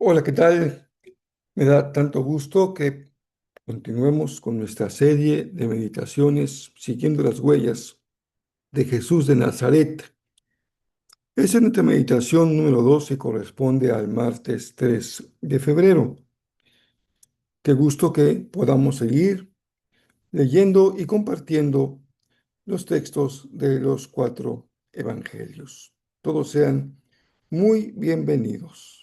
Hola, ¿qué tal? Me da tanto gusto que continuemos con nuestra serie de meditaciones siguiendo las huellas de Jesús de Nazaret. Esta es nuestra meditación número 2 y corresponde al martes 3 de febrero. Qué gusto que podamos seguir leyendo y compartiendo los textos de los cuatro evangelios. Todos sean muy bienvenidos.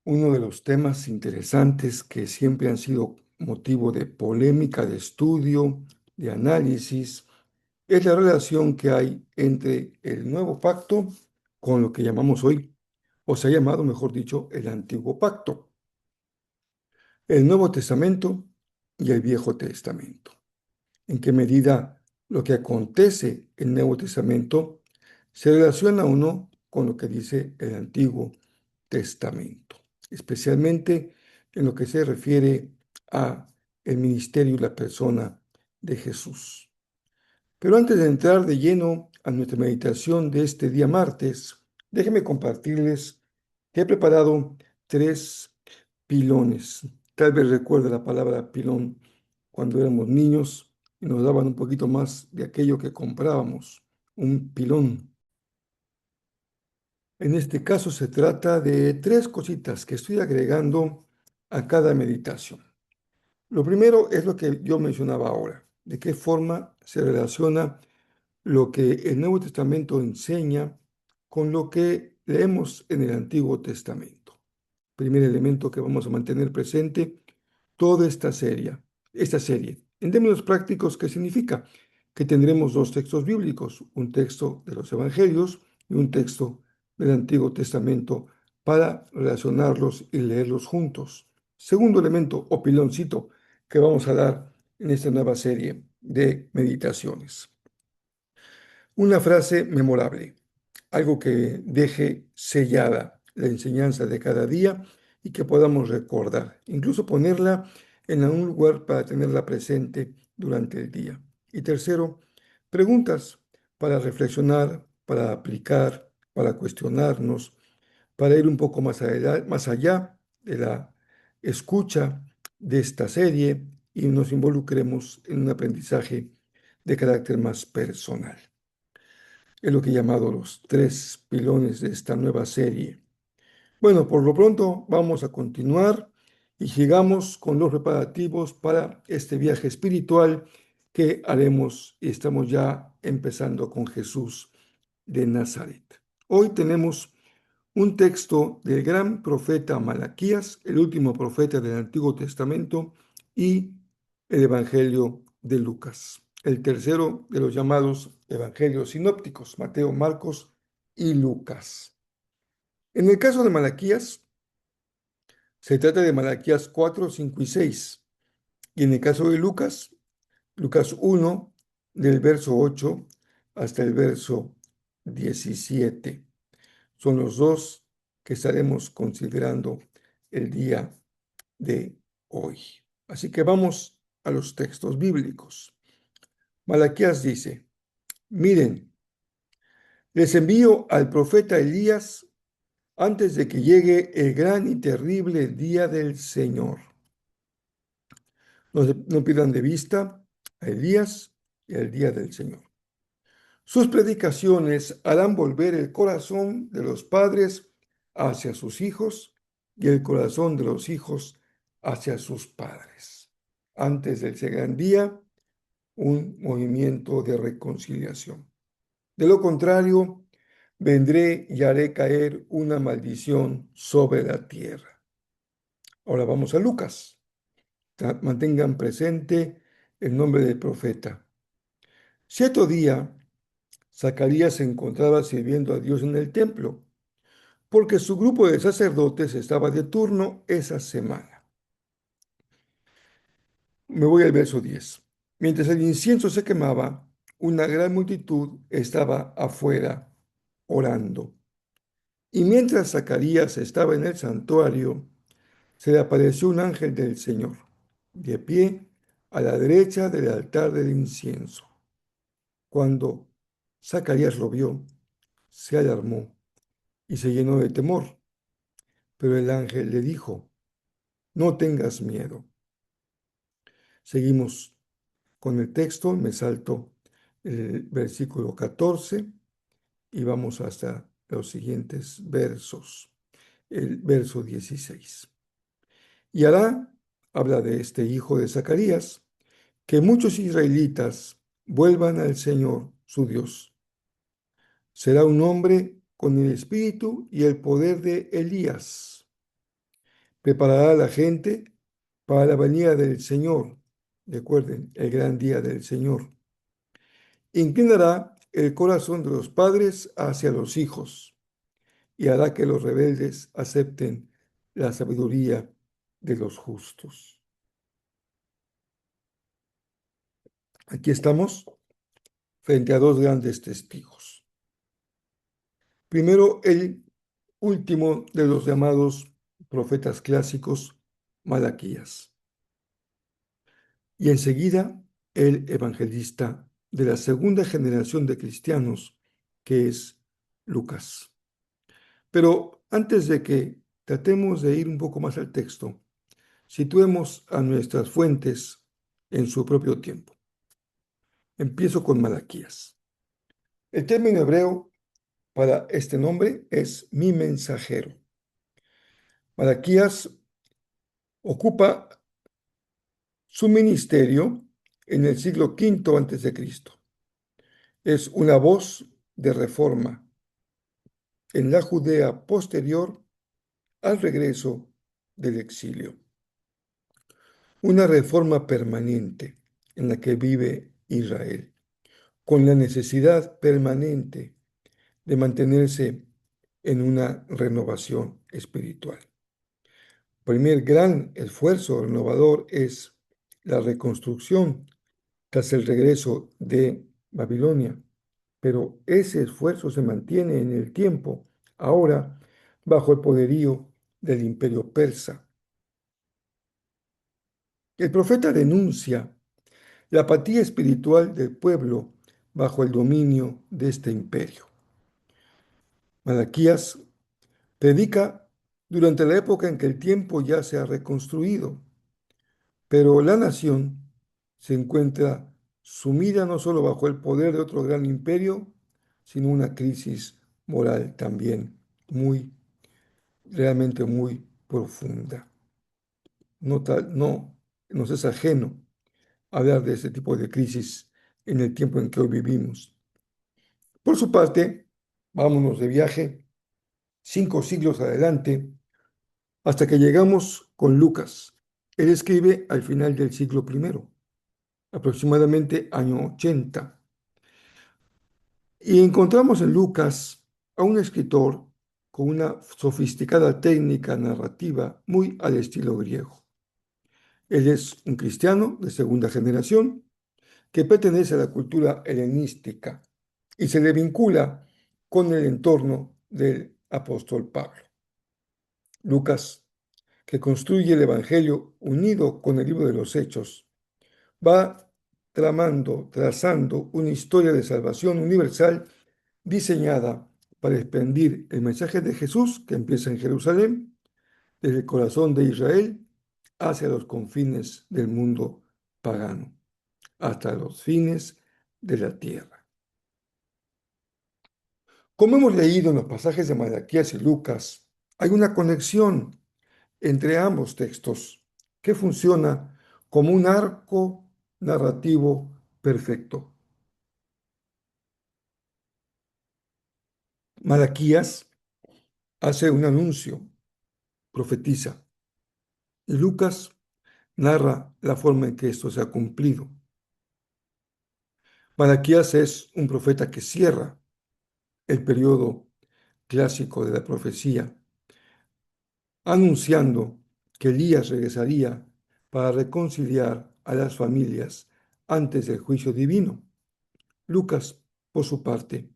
Uno de los temas interesantes que siempre han sido motivo de polémica, de estudio, de análisis, es la relación que hay entre el nuevo pacto con lo que llamamos hoy, o se ha llamado, mejor dicho, el antiguo pacto, el Nuevo Testamento y el Viejo Testamento. ¿En qué medida lo que acontece en el Nuevo Testamento se relaciona o no con lo que dice el Antiguo Testamento, especialmente en lo que se refiere a el ministerio y la persona de Jesús? Pero antes de entrar de lleno a nuestra meditación de este día martes, déjenme compartirles que he preparado tres pilones. Tal vez recuerde la palabra pilón cuando éramos niños y nos daban un poquito más de aquello que comprábamos, un pilón. En este caso se trata de tres cositas que estoy agregando a cada meditación. Lo primero es lo que yo mencionaba ahora, de qué forma se relaciona lo que el Nuevo Testamento enseña con lo que leemos en el Antiguo Testamento. Primer elemento que vamos a mantener presente toda esta serie. En términos prácticos, ¿qué significa? Que tendremos dos textos bíblicos, un texto de los Evangelios y un texto del Antiguo Testamento para relacionarlos y leerlos juntos. Segundo elemento o piloncito que vamos a dar en esta nueva serie de meditaciones. Una frase memorable, algo que deje sellada la enseñanza de cada día y que podamos recordar, incluso ponerla en algún lugar para tenerla presente durante el día. Y tercero, preguntas para reflexionar, para aplicar, para cuestionarnos, para ir un poco más allá de la escucha de esta serie y nos involucremos en un aprendizaje de carácter más personal. Es lo que he llamado los tres pilones de esta nueva serie. Bueno, por lo pronto vamos a continuar y sigamos con los preparativos para este viaje espiritual que haremos y estamos ya empezando con Jesús de Nazaret. Hoy tenemos un texto del gran profeta Malaquías, el último profeta del Antiguo Testamento, y el Evangelio de Lucas, el tercero de los llamados evangelios sinópticos, Mateo, Marcos y Lucas. En el caso de Malaquías, se trata de Malaquías 4, 5 y 6. Y en el caso de Lucas, Lucas 1, del verso 8 hasta el verso 17. Son los dos que estaremos considerando el día de hoy. Así que vamos a los textos bíblicos. Malaquías dice: Miren, les envío al profeta Elías antes de que llegue el gran y terrible día del Señor. No pierdan de vista a Elías y al día del Señor. Sus predicaciones harán volver el corazón de los padres hacia sus hijos y el corazón de los hijos hacia sus padres. Antes de ese gran día, un movimiento de reconciliación. De lo contrario, vendré y haré caer una maldición sobre la tierra. Ahora vamos a Lucas. Mantengan presente el nombre del profeta. Cierto día, Zacarías se encontraba sirviendo a Dios en el templo, porque su grupo de sacerdotes estaba de turno esa semana. Me voy al verso 10. Mientras el incienso se quemaba, una gran multitud estaba afuera orando. Y mientras Zacarías estaba en el santuario, se le apareció un ángel del Señor, de pie a la derecha del altar del incienso. Cuando Zacarías lo vio, se alarmó y se llenó de temor. Pero el ángel le dijo, no tengas miedo. Seguimos con el texto, me salto el versículo 14 y vamos hasta los siguientes versos. El verso 16. Y hará, habla de este hijo de Zacarías, que muchos israelitas vuelvan al Señor, su Dios. Será un hombre con el espíritu y el poder de Elías. Preparará a la gente para la venida del Señor. Recuerden, el gran día del Señor. Inclinará el corazón de los padres hacia los hijos y hará que los rebeldes acepten la sabiduría de los justos. Aquí estamos frente a dos grandes testigos. Primero, el último de los llamados profetas clásicos, Malaquías. Y enseguida, el evangelista de la segunda generación de cristianos, que es Lucas. Pero antes de que tratemos de ir un poco más al texto, situemos a nuestras fuentes en su propio tiempo. Empiezo con Malaquías. El término hebreo para este nombre es mi mensajero. Malaquías ocupa su ministerio en el siglo V antes de Cristo. Es una voz de reforma en la Judea posterior al regreso del exilio. Una reforma permanente en la que vive Israel, con la necesidad permanente de mantenerse en una renovación espiritual. Primer gran esfuerzo renovador es la reconstrucción tras el regreso de Babilonia, pero ese esfuerzo se mantiene en el tiempo, ahora bajo el poderío del imperio persa. El profeta denuncia la apatía espiritual del pueblo bajo el dominio de este imperio. Malaquías predica durante la época en que el tiempo ya se ha reconstruido, pero la nación se encuentra sumida no solo bajo el poder de otro gran imperio, sino una crisis moral también realmente muy profunda. No nos es ajeno hablar de este tipo de crisis en el tiempo en que hoy vivimos. Por su parte, vámonos de viaje 5 siglos adelante hasta que llegamos con Lucas. Él escribe al final del siglo I, aproximadamente año 80. Y encontramos en Lucas a un escritor con una sofisticada técnica narrativa muy al estilo griego. Él es un cristiano de segunda generación que pertenece a la cultura helenística y se le vincula con el entorno del apóstol Pablo. Lucas, que construye el Evangelio unido con el libro de los Hechos, va trazando una historia de salvación universal diseñada para expandir el mensaje de Jesús que empieza en Jerusalén, desde el corazón de Israel hacia los confines del mundo pagano, hasta los fines de la tierra. Como hemos leído en los pasajes de Malaquías y Lucas, hay una conexión entre ambos textos que funciona como un arco narrativo perfecto. Malaquías hace un anuncio, profetiza, y Lucas narra la forma en que esto se ha cumplido. Malaquías es un profeta que cierra el periodo clásico de la profecía, anunciando que Elías regresaría para reconciliar a las familias antes del juicio divino. Lucas, por su parte,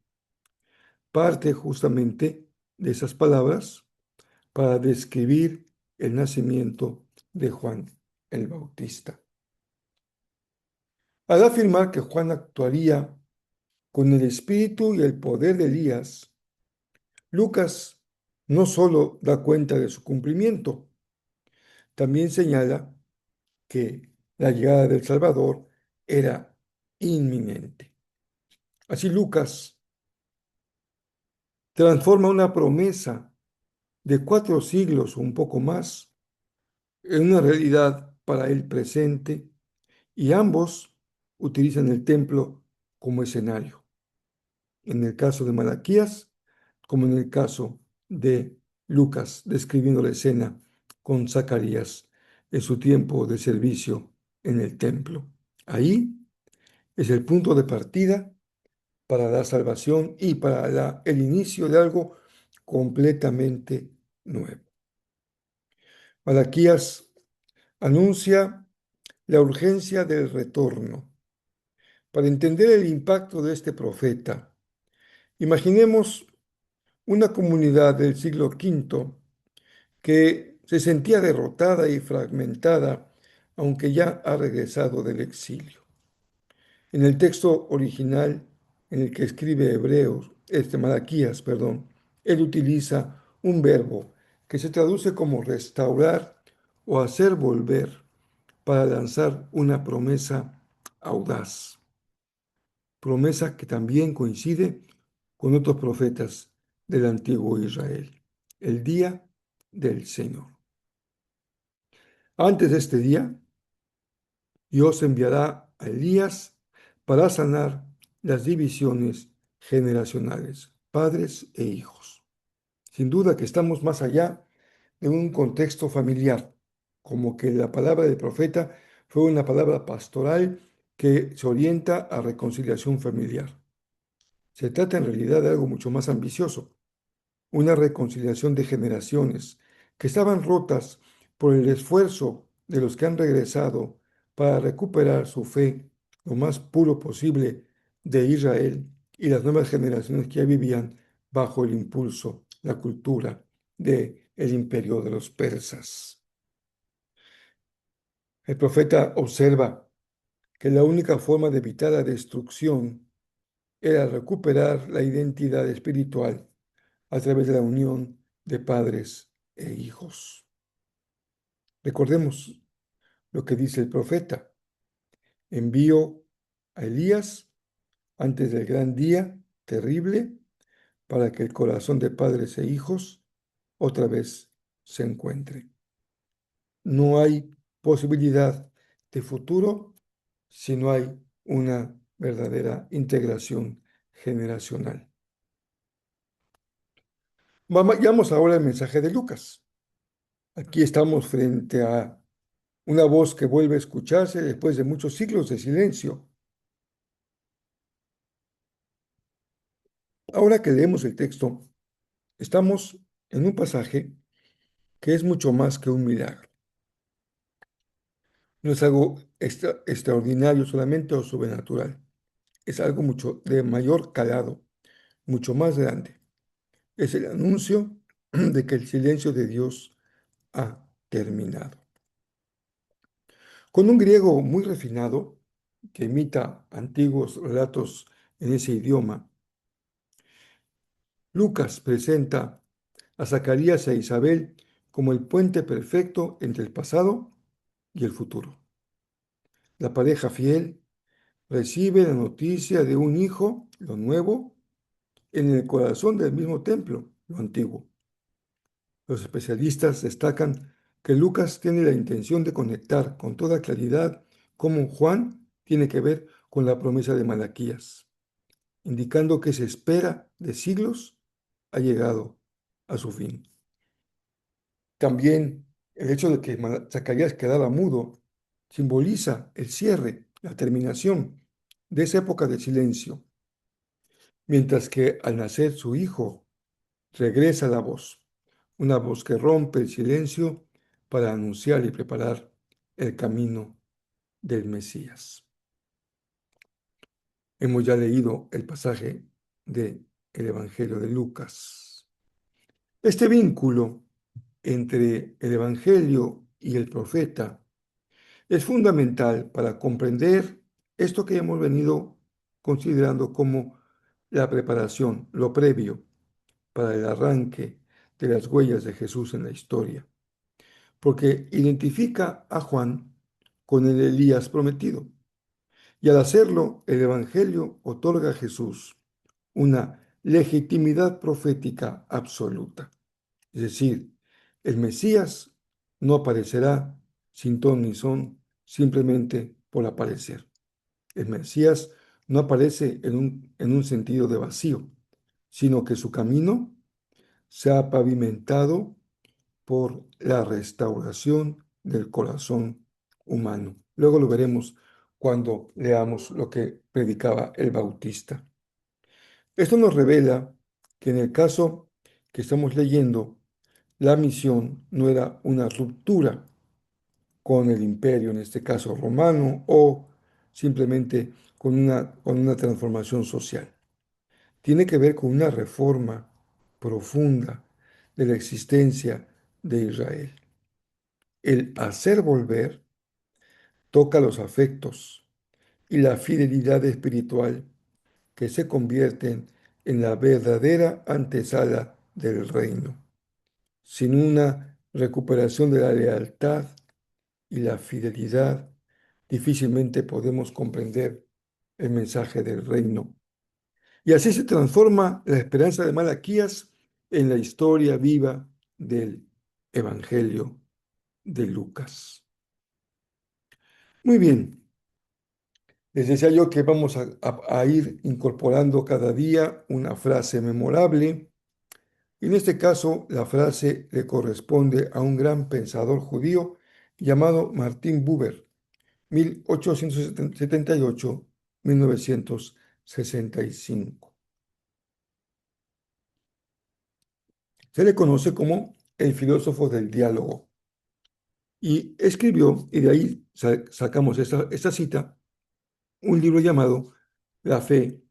parte justamente de esas palabras para describir el nacimiento de Juan el Bautista. Al afirmar que Juan actuaría con el espíritu y el poder de Elías, Lucas no solo da cuenta de su cumplimiento, también señala que la llegada del Salvador era inminente. Así Lucas transforma una promesa de 4 siglos o un poco más en una realidad para el presente, y ambos utilizan el templo como escenario. En el caso de Malaquías, como en el caso de Lucas, describiendo la escena con Zacarías en su tiempo de servicio en el templo. Ahí es el punto de partida para la salvación y para el inicio de algo completamente nuevo. Malaquías anuncia la urgencia del retorno. Para entender el impacto de este profeta, imaginemos una comunidad del siglo V que se sentía derrotada y fragmentada, aunque ya ha regresado del exilio. En el texto original en el que escribe Malaquías, perdón, él utiliza un verbo que se traduce como restaurar o hacer volver para lanzar una promesa audaz, promesa que también coincide con otros profetas del antiguo Israel, el día del Señor. Antes de este día, Dios enviará a Elías para sanar las divisiones generacionales, padres e hijos. Sin duda que estamos más allá de un contexto familiar, como que la palabra del profeta fue una palabra pastoral que se orienta a reconciliación familiar. Se trata en realidad de algo mucho más ambicioso, una reconciliación de generaciones que estaban rotas por el esfuerzo de los que han regresado para recuperar su fe lo más puro posible de Israel y las nuevas generaciones que ya vivían bajo el impulso, la cultura del imperio de los persas. El profeta observa que la única forma de evitar la destrucción era recuperar la identidad espiritual a través de la unión de padres e hijos. Recordemos lo que dice el profeta: envío a Elías antes del gran día terrible para que el corazón de padres e hijos otra vez se encuentre. No hay posibilidad de futuro si no hay una verdadera integración generacional. Vamos ahora al mensaje de Lucas. Aquí estamos frente a una voz que vuelve a escucharse después de muchos siglos de silencio. Ahora que leemos el texto, estamos en un pasaje que es mucho más que un milagro. No es algo extraordinario solamente o sobrenatural. Es algo mucho de mayor calado, mucho más grande. Es el anuncio de que el silencio de Dios ha terminado. Con un griego muy refinado, que imita antiguos relatos en ese idioma, Lucas presenta a Zacarías e Isabel como el puente perfecto entre el pasado y el futuro. La pareja fiel recibe la noticia de un hijo, lo nuevo, en el corazón del mismo templo, lo antiguo. Los especialistas destacan que Lucas tiene la intención de conectar con toda claridad cómo Juan tiene que ver con la promesa de Malaquías, indicando que esa espera de siglos ha llegado a su fin. También el hecho de que Zacarías quedara mudo simboliza el cierre, la terminación de esa época de silencio, mientras que al nacer su hijo regresa la voz, una voz que rompe el silencio para anunciar y preparar el camino del Mesías. Hemos ya leído el pasaje del Evangelio de Lucas. Este vínculo entre el Evangelio y el profeta es fundamental para comprender esto que hemos venido considerando como la preparación, lo previo para el arranque de las huellas de Jesús en la historia, porque identifica a Juan con el Elías prometido. Y al hacerlo, el Evangelio otorga a Jesús una legitimidad profética absoluta. Es decir, el Mesías no aparecerá sin ton ni son, simplemente por aparecer. El Mesías no aparece en un sentido de vacío, sino que su camino se ha pavimentado por la restauración del corazón humano. Luego lo veremos cuando leamos lo que predicaba el Bautista. Esto nos revela que en el caso que estamos leyendo, la misión no era una ruptura con el imperio, en este caso romano, o simplemente con una transformación social. Tiene que ver con una reforma profunda de la existencia de Israel. El hacer volver toca los afectos y la fidelidad espiritual que se convierten en la verdadera antesala del reino. Sin una recuperación de la lealtad y la fidelidad, difícilmente podemos comprender el mensaje del reino. Y así se transforma la esperanza de Malaquías en la historia viva del Evangelio de Lucas. Muy bien, les decía yo que vamos a ir incorporando cada día una frase memorable. Y en este caso, la frase le corresponde a un gran pensador judío llamado Martín Buber, 1878-1965. Se le conoce como el filósofo del diálogo. Y escribió, y de ahí sacamos esta cita, un libro llamado La fe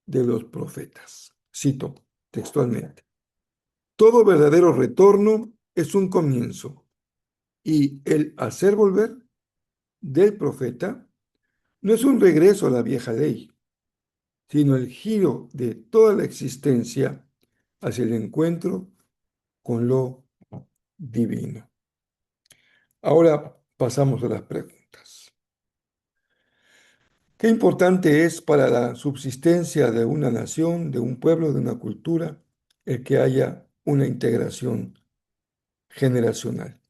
de los profetas. Cito textualmente: todo verdadero retorno es un comienzo, y el hacer volver del profeta no es un regreso a la vieja ley, sino el giro de toda la existencia hacia el encuentro con lo divino. Ahora pasamos a las preguntas. ¿Qué importante es para la subsistencia de una nación, de un pueblo, de una cultura, el que haya una integración generacional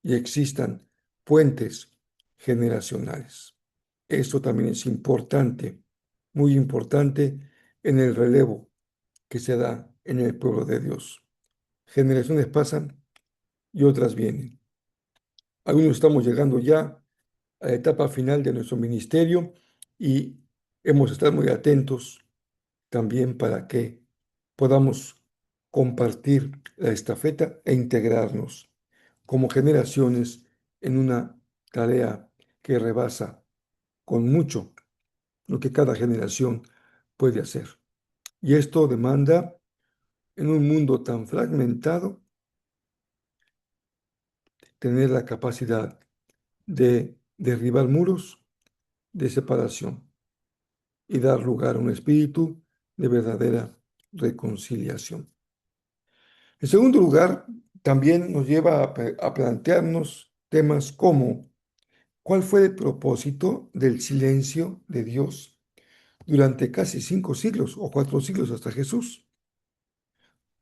y existan puentes generacionales? Esto también es importante, muy importante en el relevo que se da en el pueblo de Dios. Generaciones pasan y otras vienen. Algunos estamos llegando ya a la etapa final de nuestro ministerio y hemos de estar muy atentos también para que podamos compartir la estafeta e integrarnos como generaciones en una tarea que rebasa con mucho lo que cada generación puede hacer. Y esto demanda, en un mundo tan fragmentado, tener la capacidad de derribar muros de separación y dar lugar a un espíritu de verdadera reconciliación. En segundo lugar, también nos lleva a plantearnos temas como: ¿cuál fue el propósito del silencio de Dios durante casi 5 siglos o 4 siglos hasta Jesús?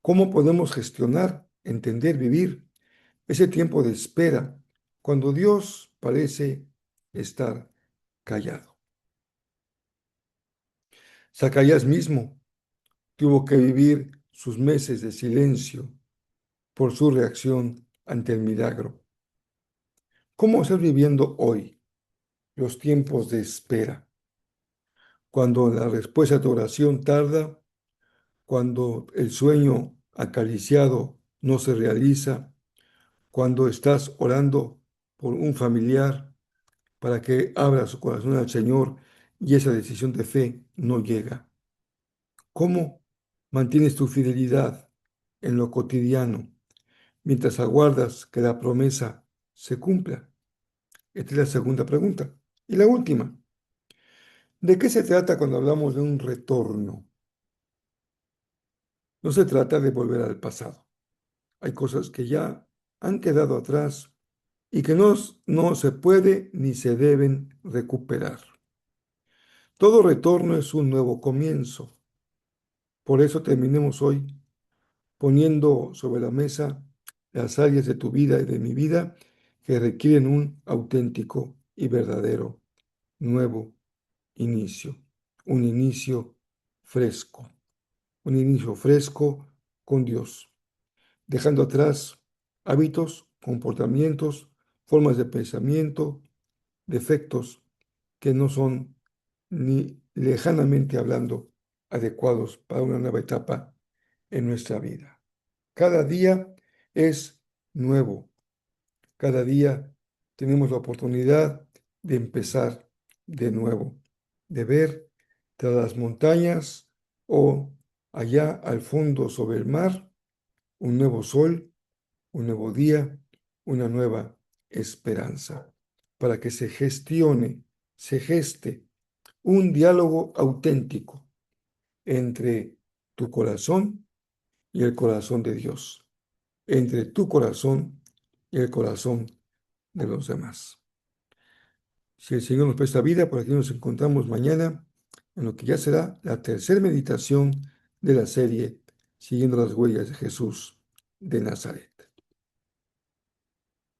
¿Cómo podemos gestionar, entender, vivir ese tiempo de espera cuando Dios parece estar callado? Zacarías mismo tuvo que vivir sus meses de silencio por su reacción ante el milagro. ¿Cómo estás viviendo hoy los tiempos de espera? Cuando la respuesta a tu oración tarda, cuando el sueño acariciado no se realiza, cuando estás orando por un familiar para que abra su corazón al Señor y esa decisión de fe no llega. ¿Cómo mantienes tu fidelidad en lo cotidiano mientras aguardas que la promesa se cumpla? Esta es la segunda pregunta. Y la última, ¿de qué se trata cuando hablamos de un retorno? No se trata de volver al pasado. Hay cosas que ya han quedado atrás y que no se puede ni se deben recuperar. Todo retorno es un nuevo comienzo. Por eso terminemos hoy poniendo sobre la mesa las áreas de tu vida y de mi vida que requieren un auténtico y verdadero nuevo inicio. Un inicio fresco. Un inicio fresco con Dios, dejando atrás hábitos, comportamientos, formas de pensamiento, defectos que no son ni lejanamente hablando adecuados para una nueva etapa en nuestra vida. Cada día es nuevo. Cada día tenemos la oportunidad de empezar de nuevo, de ver tras las montañas o allá al fondo sobre el mar un nuevo sol, un nuevo día, una nueva esperanza, para que se geste un diálogo auténtico entre tu corazón y el corazón de Dios, entre tu corazón y el corazón de los demás. Si el Señor nos presta vida, por aquí nos encontramos mañana en lo que ya será la tercera meditación de la serie Siguiendo las huellas de Jesús de Nazaret.